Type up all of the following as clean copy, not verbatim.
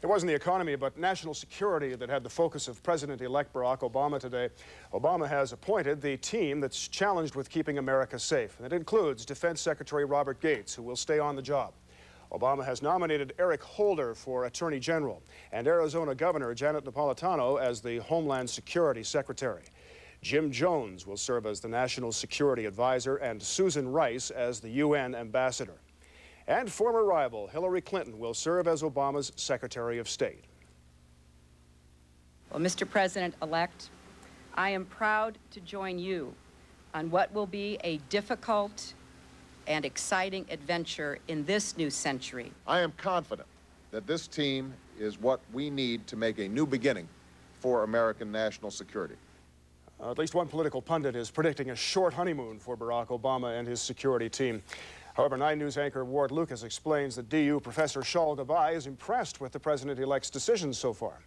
It wasn't the economy, but national security that had the focus of President-elect Barack Obama today. Obama has appointed the team that's challenged with keeping America safe. And it includes Defense Secretary Robert Gates, who will stay on the job. Obama has nominated Eric Holder for Attorney General and Arizona Governor Janet Napolitano as the Homeland Security Secretary. Jim Jones will serve as the National Security Advisor and Susan Rice as the UN Ambassador. And former rival Hillary Clinton will serve as Obama's Secretary of State. Well, Mr. President-elect, I am proud to join you on what will be a difficult and exciting adventure in this new century. I am confident that this team is what we need to make a new beginning for American national security. At least one political pundit is predicting a short honeymoon for Barack Obama and his security team. However, 9 News anchor Ward Lucas explains that DU professor Shaul Gabbay is impressed with the president-elect's decisions so far.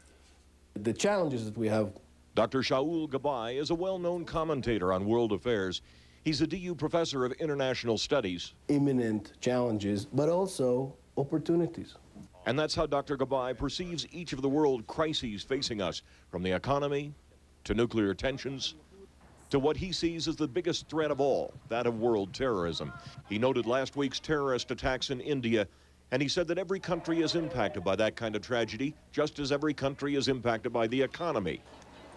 The challenges that we have. Dr. Shaul Gabbay is a well-known commentator on world affairs. He's a DU professor of international studies. Imminent challenges, but also opportunities. And that's how Dr. Gabbay perceives each of the world crises facing us, from the economy to nuclear tensions, to what he sees as the biggest threat of all, that of world terrorism. He noted last week's terrorist attacks in India, and he said that every country is impacted by that kind of tragedy, just as every country is impacted by the economy.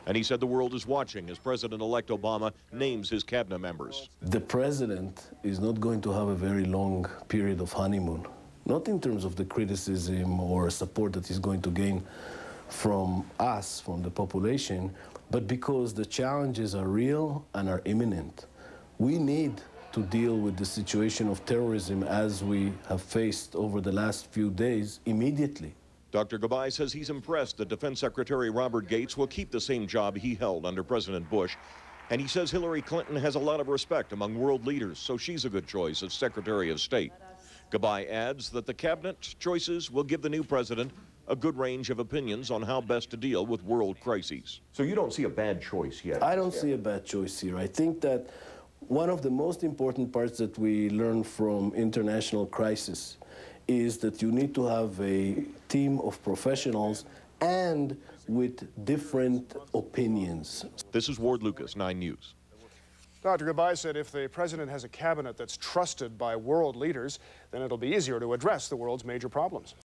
And he said the world is watching as President-elect Obama names his cabinet members. The president is not going to have a very long period of honeymoon, not in terms of the criticism or support that he's going to gain from us, from the population, but because the challenges are real and are imminent. We need to deal with the situation of terrorism as we have faced over the last few days immediately. Dr. Gabbay says he's impressed that Defense Secretary Robert Gates will keep the same job he held under President Bush. And he says Hillary Clinton has a lot of respect among world leaders, so she's a good choice as Secretary of State. Gabbay adds that the cabinet choices will give the new president a good range of opinions on how best to deal with world crises. So you don't see a bad choice yet? I don't see a bad choice here. I think that one of the most important parts that we learn from international crisis is that you need to have a team of professionals and with different opinions. This is Ward Lucas, 9 News. Dr. Gabbay said if the president has a cabinet that's trusted by world leaders, then it'll be easier to address the world's major problems.